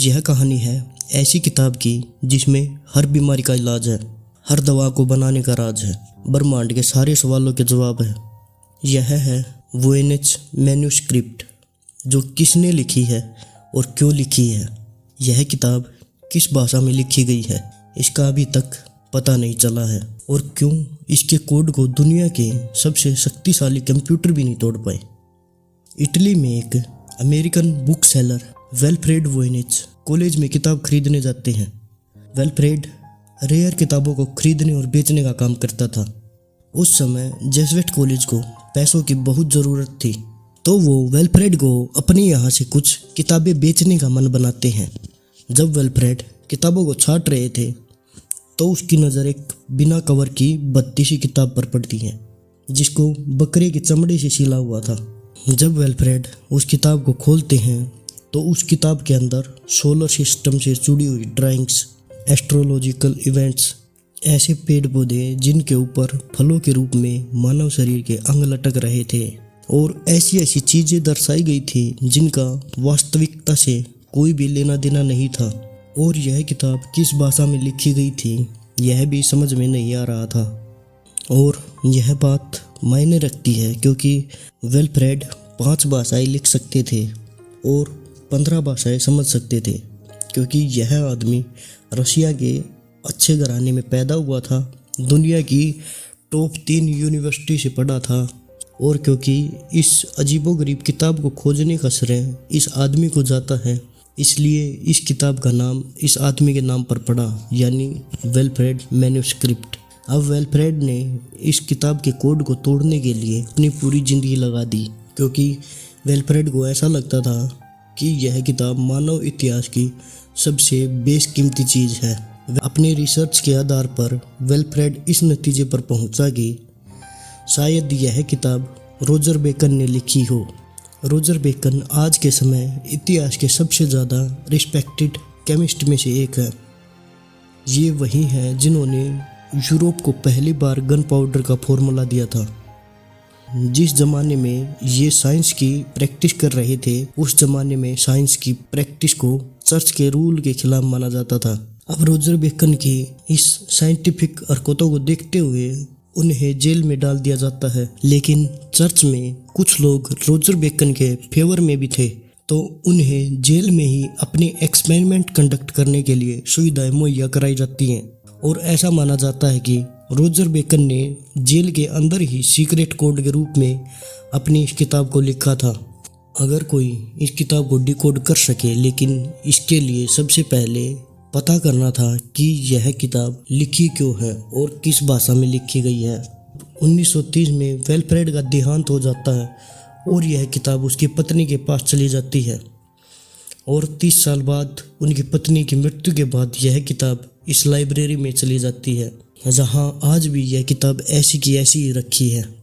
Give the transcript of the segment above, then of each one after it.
यह कहानी है ऐसी किताब की जिसमें हर बीमारी का इलाज है, हर दवा को बनाने का राज है, ब्रह्मांड के सारे सवालों के जवाब है। यह है वोयनिच मैन्युस्क्रिप्ट, जो किसने लिखी है और क्यों लिखी है। यह किताब किस भाषा में लिखी गई है इसका अभी तक पता नहीं चला है, और क्यों इसके कोड को दुनिया के सबसे शक्तिशाली कंप्यूटर भी नहीं तोड़ पाए। इटली में एक अमेरिकन बुक सेलर वेल्फ्रेड वोयनिच कॉलेज में किताब खरीदने जाते हैं। वेल्फ्रेड रेयर किताबों को खरीदने और बेचने का काम करता था। उस समय जेसुइट कॉलेज को पैसों की बहुत ज़रूरत थी, तो वो वेल्फ्रेड को अपने यहाँ से कुछ किताबें बेचने का मन बनाते हैं। जब वेल्फ्रेड किताबों को छांट रहे थे तो उसकी नज़र एक बिना कवर की 32वीं किताब पर पड़ती है, जिसको बकरे की चमड़ी से सिला हुआ था। जब वेल्फ्रेड उस किताब को खोलते हैं तो उस किताब के अंदर सोलर सिस्टम से जुड़ी हुई ड्राइंग्स, एस्ट्रोलॉजिकल इवेंट्स, ऐसे पेड़ पौधे जिनके ऊपर फलों के रूप में मानव शरीर के अंग लटक रहे थे, और ऐसी ऐसी चीज़ें दर्शाई गई थी जिनका वास्तविकता से कोई भी लेना देना नहीं था। और यह किताब किस भाषा में लिखी गई थी यह भी समझ में नहीं आ रहा था। और यह बात मायने रखती है क्योंकि वेल्फ्रेड 5 भाषाएं लिख सकते थे और 15 भाषाएं समझ सकते थे, क्योंकि यह आदमी रशिया के अच्छे घराने में पैदा हुआ था, दुनिया की टॉप 3 यूनिवर्सिटी से पढ़ा था, और क्योंकि इस अजीबोगरीब किताब को खोजने का श्रेय इस आदमी को जाता है, इसलिए इस किताब का नाम इस आदमी के नाम पर पड़ा, यानी वेल्फ्रेड मैन्युस्क्रिप्ट। अब वेल्फ्रेड ने इस किताब के कोड को तोड़ने के लिए अपनी पूरी ज़िंदगी लगा दी, क्योंकि वेल्फ्रेड को ऐसा लगता था कि यह किताब मानव इतिहास की सबसे बेशकीमती चीज़ है। अपने रिसर्च के आधार पर वेल्फ्रेड इस नतीजे पर पहुंचा कि शायद यह किताब रोजर बेकन ने लिखी हो। रोजर बेकन आज के समय इतिहास के सबसे ज़्यादा रिस्पेक्टेड केमिस्ट में से एक है। ये वही हैं जिन्होंने यूरोप को पहली बार गन पाउडर का फॉर्मूला दिया था। जिस ज़माने में ये साइंस की प्रैक्टिस कर रहे थे, उस ज़माने में साइंस की प्रैक्टिस को चर्च के रूल के खिलाफ माना जाता था। अब रोजर बेकन की इस साइंटिफिक हरकतों को देखते हुए उन्हें जेल में डाल दिया जाता है, लेकिन चर्च में कुछ लोग रोजर बेकन के फेवर में भी थे, तो उन्हें जेल में ही अपनी एक्सपेरिमेंट कंडक्ट करने के लिए सुविधाएं मुहैया कराई जाती हैं। और ऐसा माना जाता है कि रोजर बेकन ने जेल के अंदर ही सीक्रेट कोड के रूप में अपनी इस किताब को लिखा था। अगर कोई इस किताब को डिकोड कर सके, लेकिन इसके लिए सबसे पहले पता करना था कि यह किताब लिखी क्यों है और किस भाषा में लिखी गई है। 1930 में वेल्फ्रेड का देहांत हो जाता है और यह किताब उसकी पत्नी के पास चली जाती है, और 30 साल बाद उनकी पत्नी की मृत्यु के बाद यह किताब इस लाइब्रेरी में चली जाती है, जहां आज भी यह किताब ऐसी की ऐसी ही रखी है।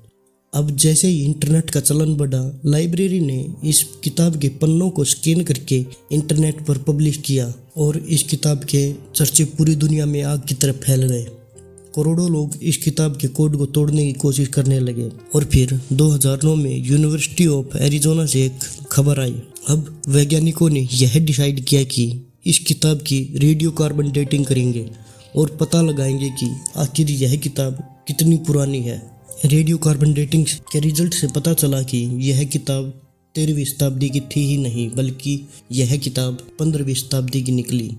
अब जैसे ही इंटरनेट का चलन बढ़ा, लाइब्रेरी ने इस किताब के पन्नों को स्कैन करके इंटरनेट पर पब्लिश किया, और इस किताब के चर्चे पूरी दुनिया में आग की तरह फैल गए। करोड़ों लोग इस किताब के कोड को तोड़ने की कोशिश करने लगे, और फिर 2009 में यूनिवर्सिटी ऑफ एरिजोना से एक खबर आई। अब वैज्ञानिकों ने यह डिसाइड किया कि इस किताब की रेडियो कार्बन डेटिंग करेंगे और पता लगाएंगे कि आखिर यह किताब कितनी पुरानी है। रेडियो कार्बन डेटिंग के रिजल्ट से पता चला कि यह किताब 13वीं शताब्दी की थी ही नहीं, बल्कि यह किताब 15वीं शताब्दी की निकली,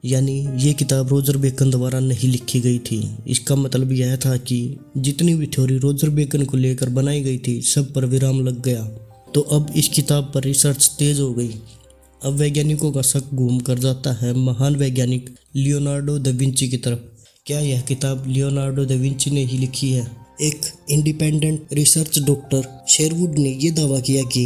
यानी ये किताब रोजर बेकन द्वारा नहीं लिखी गई थी। इसका मतलब यह था कि जितनी भी थ्योरी रोजर बेकन को लेकर बनाई गई थी, सब पर विराम लग गया। तो अब इस किताब पर रिसर्च तेज हो गई। अब वैज्ञानिकों का शक घूम कर जाता है महान वैज्ञानिक लियोनार्डो दा विंची की तरफ। क्या यह किताब लियोनार्डो दा विंची ने ही लिखी है? एक इंडिपेंडेंट रिसर्च डॉक्टर शेरवुड ने यह दावा किया कि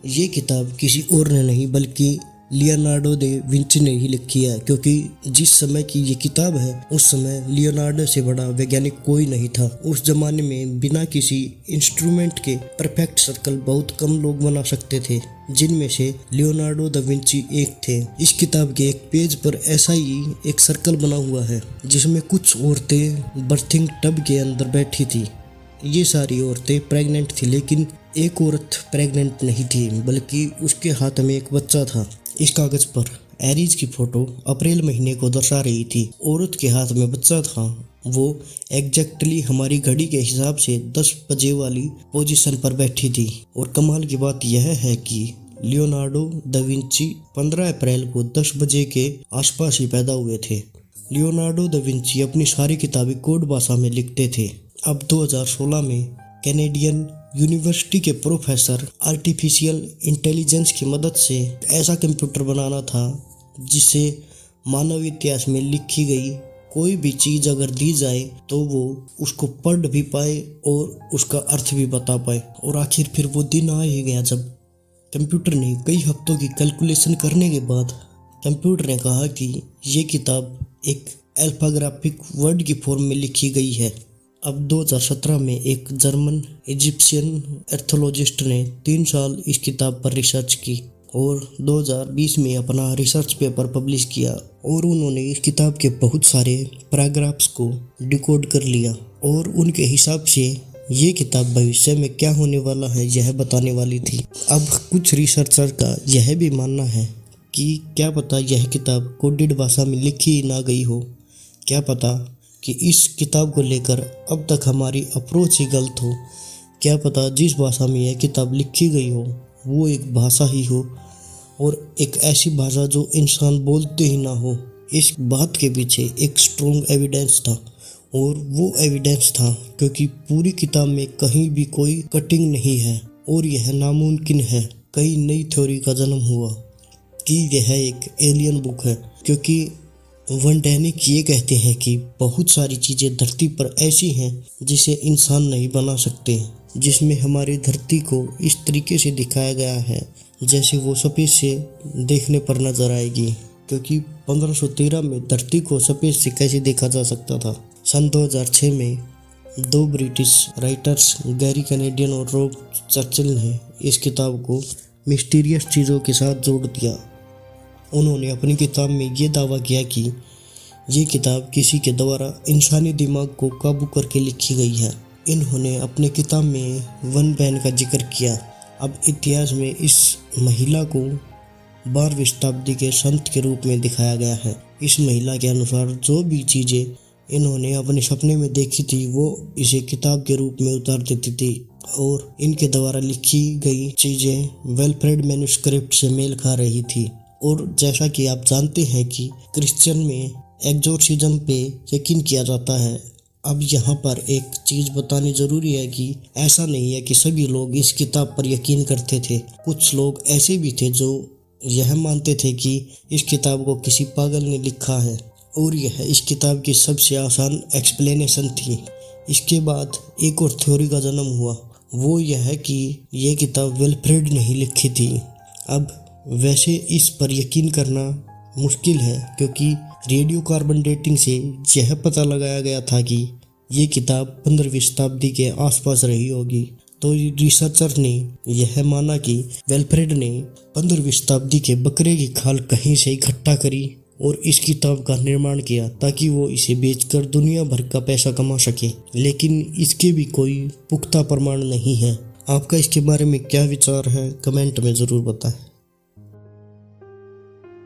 ये किताब किसी और ने नहीं बल्कि लियोनार्डो दे विंची ने ही लिखी है, क्योंकि जिस समय की ये किताब है उस समय लियोनार्डो से बड़ा वैज्ञानिक कोई नहीं था। उस जमाने में बिना किसी इंस्ट्रूमेंट के परफेक्ट सर्कल बहुत कम लोग बना सकते थे, जिनमें से लियोनार्डो दा विंची एक थे। इस किताब के एक पेज पर ऐसा ही एक सर्कल बना हुआ है जिसमें कुछ औरतें बर्थिंग टब के अंदर बैठी थी। ये सारी औरतें प्रेग्नेंट थी, लेकिन एक औरत प्रेग्नेंट नहीं थी, बल्कि उसके हाथ में एक बच्चा था। इस कागज़ पर एरीज की फोटो अप्रैल महीने को दर्शा रही थी। औरत के हाथ में बच्चा था। वो एग्जैक्टली हमारी घड़ी के हिसाब से 10 बजे वाली पोजीशन पर बैठी थी। और कमाल की बात यह है कि लियोनार्डो दा विंची 15 अप्रैल को 10 बजे के आसपास ही पैदा हुए थे। लियोनार्डो दा विंची अपनी सारी किताबें कोड भाषा में लिखते थे। अब 2016 में कैनेडियन यूनिवर्सिटी के प्रोफेसर आर्टिफिशियल इंटेलिजेंस की मदद से ऐसा कंप्यूटर बनाना था जिसे मानव इतिहास में लिखी गई कोई भी चीज़ अगर दी जाए तो वो उसको पढ़ भी पाए और उसका अर्थ भी बता पाए। और आखिर फिर वो दिन आ ही गया जब कंप्यूटर ने कई हफ्तों की कैलकुलेशन करने के बाद कंप्यूटर ने कहा कि ये किताब एक अल्फाग्राफिक वर्ड की फॉर्म में लिखी गई है। अब 2017 में एक जर्मन इजिप्शियन एर्थोलॉजिस्ट ने 3 साल इस किताब पर रिसर्च की और 2020 में अपना रिसर्च पेपर पब्लिश किया। और उन्होंने इस किताब के बहुत सारे पैराग्राफ्स को डिकोड कर लिया और उनके हिसाब से ये किताब भविष्य में क्या होने वाला है यह बताने वाली थी। अब कुछ रिसर्चर का यह भी मानना है कि क्या पता यह किताब कोडेड भाषा में लिखी ना गई हो। क्या पता कि इस किताब को लेकर अब तक हमारी अप्रोच ही गलत हो। क्या पता जिस भाषा में यह किताब लिखी गई हो वो एक भाषा ही हो और एक ऐसी भाषा जो इंसान बोलते ही ना हो। इस बात के पीछे एक स्ट्रॉन्ग एविडेंस था और वो एविडेंस था क्योंकि पूरी किताब में कहीं भी कोई कटिंग नहीं है और यह नामुमकिन है कई नई थ्योरी का जन्म हुआ कि यह एक एलियन बुक है। क्योंकि वैज्ञानिक ये कहते हैं कि बहुत सारी चीज़ें धरती पर ऐसी हैं जिसे इंसान नहीं बना सकते, जिसमें हमारी धरती को इस तरीके से दिखाया गया है जैसे वो सफ़ेद से देखने पर नजर आएगी। क्योंकि 1513 में धरती को सफ़ेद से कैसे देखा जा सकता था। सन 2006 में 2 ब्रिटिश राइटर्स गैरी कैनेडियन और रॉब चर्चिल ने इस किताब को मिस्टीरियस चीज़ों के साथ जोड़ दिया। उन्होंने अपनी किताब में ये दावा किया कि ये किताब किसी के द्वारा इंसानी दिमाग को काबू करके लिखी गई है। इन्होंने अपनी किताब में वन बैन का जिक्र किया। अब इतिहास में इस महिला को 12वीं शताब्दी के संत के रूप में दिखाया गया है। इस महिला के अनुसार जो भी चीज़ें इन्होंने अपने सपने में देखी थी वो इसे किताब के रूप में उतार देती थी और इनके द्वारा लिखी गई चीज़ें वेलफ्रेड मैन्युस्क्रिप्ट से मेल खा रही थी। और जैसा कि आप जानते हैं कि क्रिश्चियन में एग्जोर्सिज्म पे यकीन किया जाता है। अब यहाँ पर एक चीज़ बतानी ज़रूरी है कि ऐसा नहीं है कि सभी लोग इस किताब पर यकीन करते थे। कुछ लोग ऐसे भी थे जो यह मानते थे कि इस किताब को किसी पागल ने लिखा है और यह इस किताब की सबसे आसान एक्सप्लेनेशन थी। इसके बाद एक और थ्योरी का जन्म हुआ, वो यह है कि यह किताब विल्फ्रेड ने ही लिखी थी। अब वैसे इस पर यकीन करना मुश्किल है क्योंकि रेडियो कार्बन डेटिंग से यह पता लगाया गया था कि ये किताब 15वीं शताब्दी के आसपास रही होगी। तो रिसर्चर ने यह माना कि विल्फ्रेड ने 15वीं शताब्दी के बकरे की खाल कहीं से इकट्ठा करी और इस किताब का निर्माण किया ताकि वो इसे बेचकर दुनिया भर का पैसा कमा सके। लेकिन इसके भी कोई पुख्ता प्रमाण नहीं है। आपका इसके बारे में क्या विचार है, कमेंट में ज़रूर बताएं।